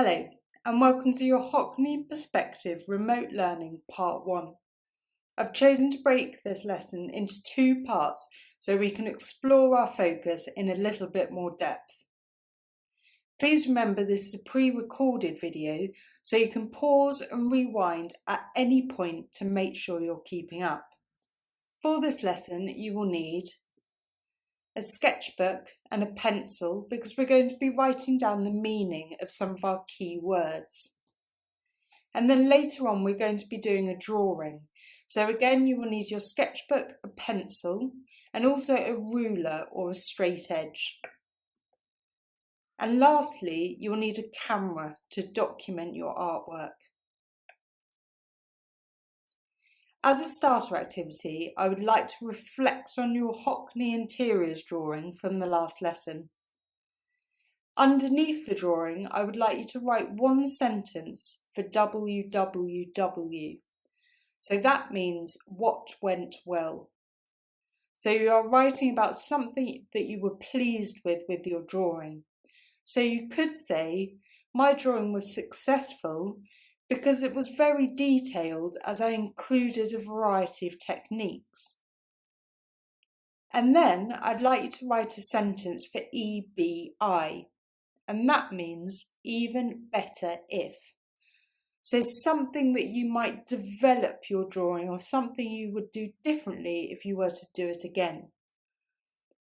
Hello, and welcome to your Hockney Perspective Remote Learning Part 1. I've chosen to break this lesson into two parts so we can explore our focus in a little bit more depth. Please remember this is a pre-recorded video, so you can pause and rewind at any point to make sure you're keeping up. For this lesson, you will need a sketchbook and a pencil because we're going to be writing down the meaning of some of our key words. And then later on we're going to be doing a drawing. So again you will need your sketchbook, a pencil and also a ruler or a straight edge. And lastly you will need a camera to document your artwork. As a starter activity, I would like to reflect on your Hockney interiors drawing from the last lesson. Underneath the drawing, I would like you to write one sentence for www. So that means what went well. So you are writing about something that you were pleased with your drawing. So you could say, my drawing was successful because it was very detailed as I included a variety of techniques. And then I'd like you to write a sentence for EBI, and that means even better if. So something that you might develop your drawing or something you would do differently if you were to do it again.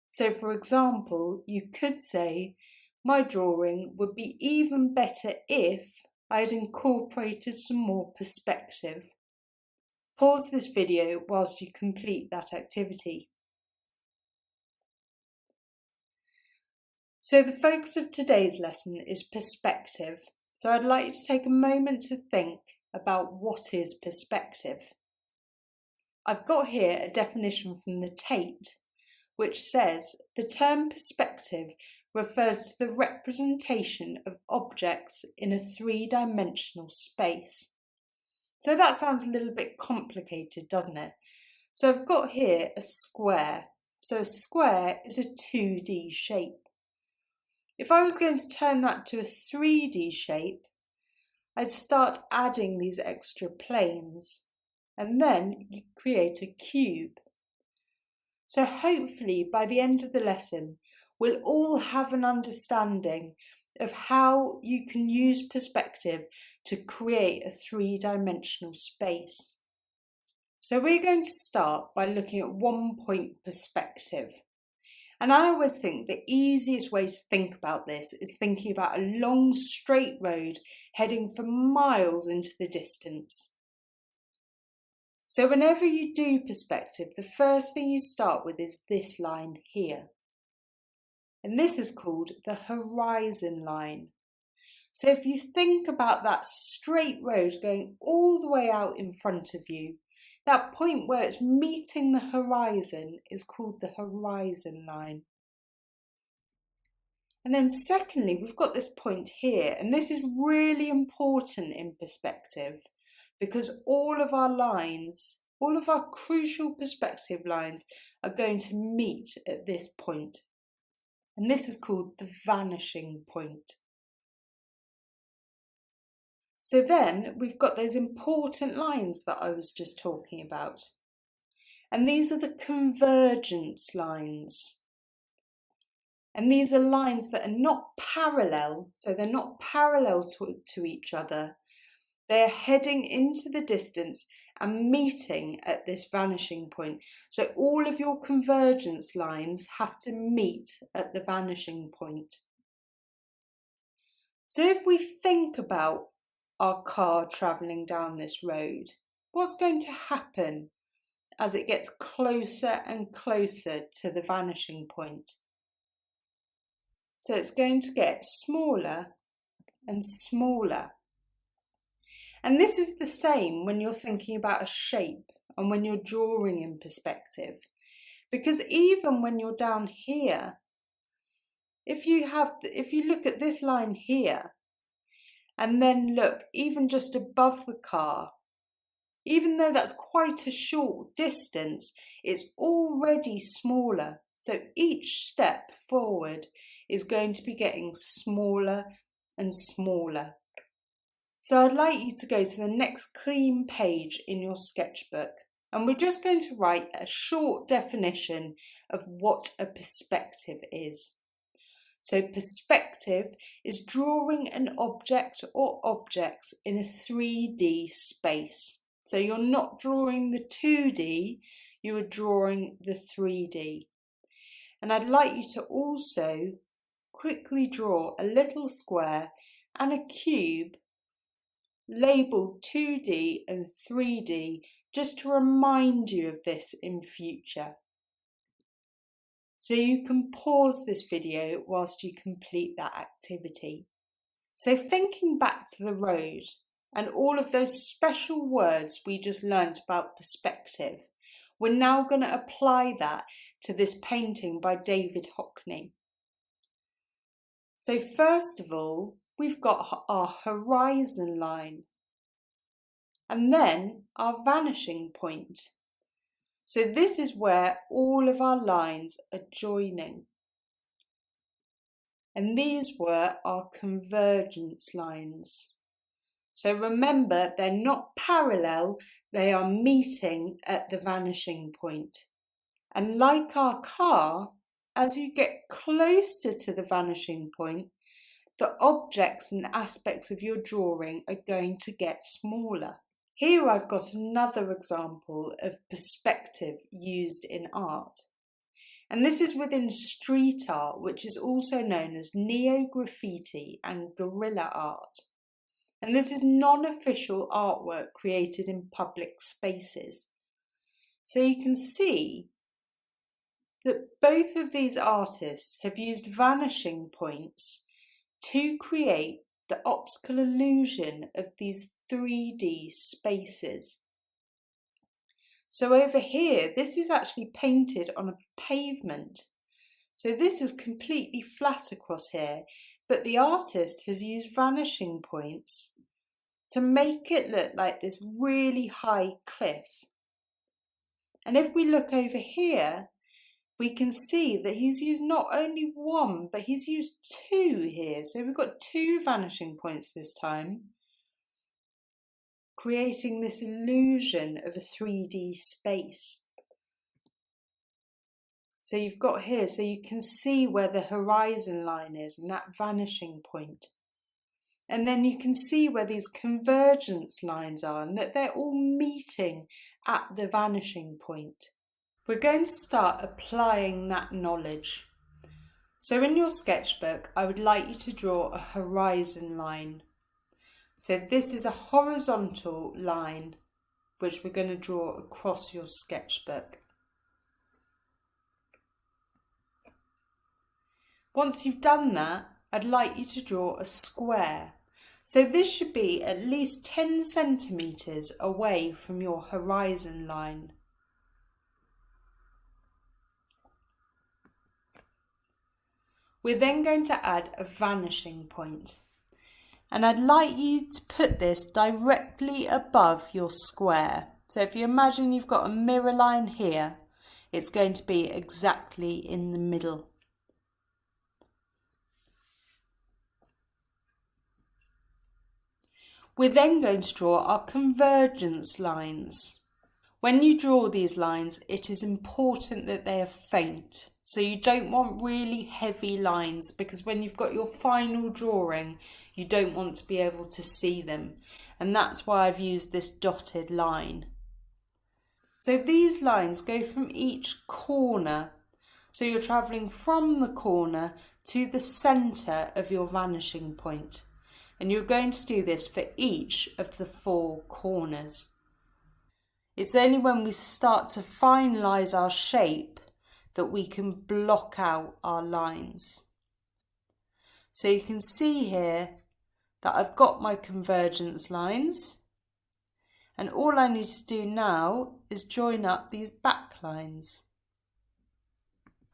So for example, you could say, my drawing would be even better if I had incorporated some more perspective. Pause this video whilst you complete that activity. So the focus of today's lesson is perspective. So I'd like you to take a moment to think about what is perspective. I've got here a definition from the Tate, which says the term perspective refers to the representation of objects in a three-dimensional space. So that sounds a little bit complicated, doesn't it? So I've got here a square. So a square is a 2D shape. If I was going to turn that to a 3D shape, I'd start adding these extra planes and then you create a cube. So hopefully by the end of the lesson, we'll all have an understanding of how you can use perspective to create a three-dimensional space. So we're going to start by looking at 1 point perspective. And I always think the easiest way to think about this is thinking about a long straight road heading for miles into the distance. So whenever you do perspective, the first thing you start with is this line here. And this is called the horizon line. So if you think about that straight road going all the way out in front of you, that point where it's meeting the horizon is called the horizon line. And then secondly, we've got this point here, and this is really important in perspective because all of our lines, all of our crucial perspective lines are going to meet at this point. And this is called the vanishing point. So then we've got those important lines that I was just talking about. And these are the convergence lines. And these are lines that are not parallel, so they're not parallel to each other. They're heading into the distance and meeting at this vanishing point. So all of your convergence lines have to meet at the vanishing point. So if we think about our car travelling down this road, what's going to happen as it gets closer and closer to the vanishing point? So it's going to get smaller and smaller. And this is the same when you're thinking about a shape and when you're drawing in perspective. Because even when you're down here, if you look at this line here, and then look even just above the car, even though that's quite a short distance, it's already smaller. So each step forward is going to be getting smaller and smaller So I'd like you to go to the next clean page in your sketchbook, and we're just going to write a short definition of what a perspective is. So perspective is drawing an object or objects in a 3D space. So you're not drawing the 2D, you are drawing the 3D. And I'd like you to also quickly draw a little square and a cube labelled 2D and 3D just to remind you of this in future. So you can pause this video whilst you complete that activity. So thinking back to the road and all of those special words we just learnt about perspective, we're now going to apply that to this painting by David Hockney. So first of all, we've got our horizon line and then our vanishing point. So this is where all of our lines are joining. And these were our convergence lines. So remember, they're not parallel, they are meeting at the vanishing point. And like our car, as you get closer to the vanishing point, the objects and aspects of your drawing are going to get smaller. Here I've got another example of perspective used in art. And this is within street art, which is also known as neo-graffiti and guerrilla art. And this is non-official artwork created in public spaces. So you can see that both of these artists have used vanishing points to create the optical illusion of these 3D spaces. So over here, this is actually painted on a pavement. So this is completely flat across here, but the artist has used vanishing points to make it look like this really high cliff. And if we look over here, we can see that he's used not only one, but he's used two here. So we've got two vanishing points this time, creating this illusion of a 3D space. So you've got here, so you can see where the horizon line is and that vanishing point. And then you can see where these convergence lines are and that they're all meeting at the vanishing point. We're going to start applying that knowledge. So in your sketchbook, I would like you to draw a horizon line. So this is a horizontal line which we're going to draw across your sketchbook. Once you've done that, I'd like you to draw a square. So this should be at least 10 centimetres away from your horizon line. We're then going to add a vanishing point. And I'd like you to put this directly above your square. So if you imagine you've got a mirror line here, it's going to be exactly in the middle. We're then going to draw our convergence lines. When you draw these lines, it is important that they are faint. So you don't want really heavy lines because when you've got your final drawing, you don't want to be able to see them. And that's why I've used this dotted line. So these lines go from each corner. So you're travelling from the corner to the centre of your vanishing point. And you're going to do this for each of the 4 corners. It's only when we start to finalise our shape that we can block out our lines. So you can see here that I've got my convergence lines, and all I need to do now is join up these back lines.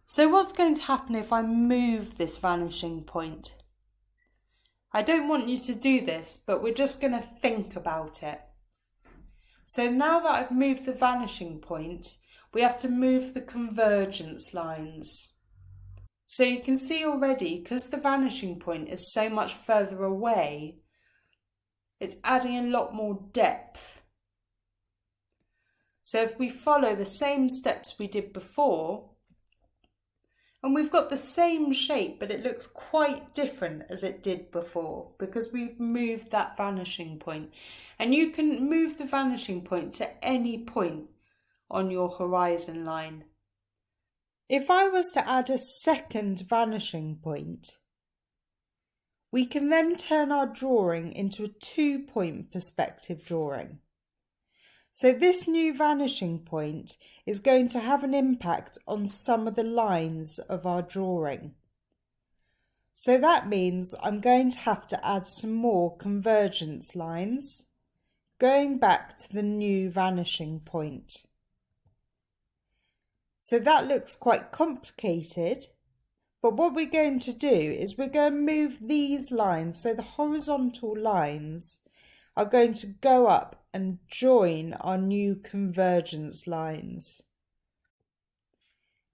So what's going to happen if I move this vanishing point? I don't want you to do this, but we're just going to think about it. So now that I've moved the vanishing point, we have to move the convergence lines. So you can see already, because the vanishing point is so much further away, It's adding a lot more depth. So if we follow the same steps we did before, and we've got the same shape, but it looks quite different as it did before because we've moved that vanishing point. And you can move the vanishing point to any point on your horizon line. If I was to add a second vanishing point, we can then turn our drawing into a 2-point perspective drawing. So this new vanishing point is going to have an impact on some of the lines of our drawing. So that means I'm going to have to add some more convergence lines, going back to the new vanishing point. So that looks quite complicated, but what we're going to do is we're going to move these lines, so the horizontal lines are going to go up and join our new convergence lines.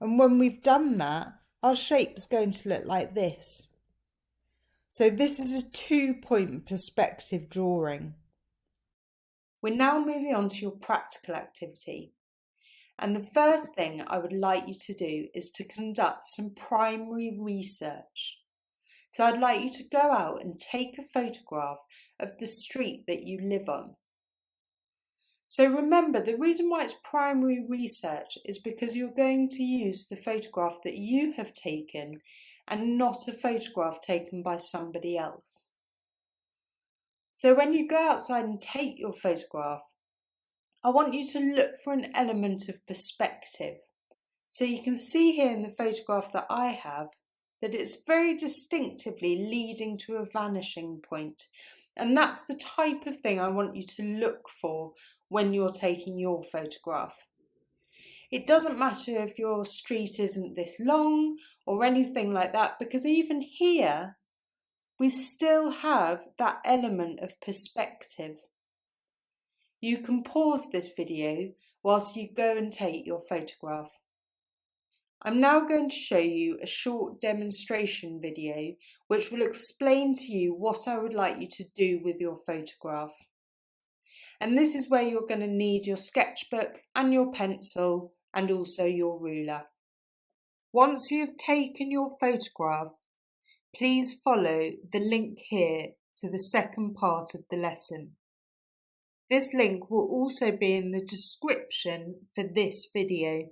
And when we've done that, our shape's going to look like this. So this is a 2-point perspective drawing. We're now moving on to your practical activity. And the first thing I would like you to do is to conduct some primary research. So I'd like you to go out and take a photograph of the street that you live on. So remember, the reason why it's primary research is because you're going to use the photograph that you have taken and not a photograph taken by somebody else. So when you go outside and take your photograph, I want you to look for an element of perspective. So you can see here in the photograph that I have that it's very distinctively leading to a vanishing point. And that's the type of thing I want you to look for when you're taking your photograph. It doesn't matter if your street isn't this long or anything like that, because even here we still have that element of perspective. You can pause this video whilst you go and take your photograph. I'm now going to show you a short demonstration video which will explain to you what I would like you to do with your photograph. And this is where you're going to need your sketchbook and your pencil and also your ruler. Once you have taken your photograph, please follow the link here to the second part of the lesson. This link will also be in the description for this video.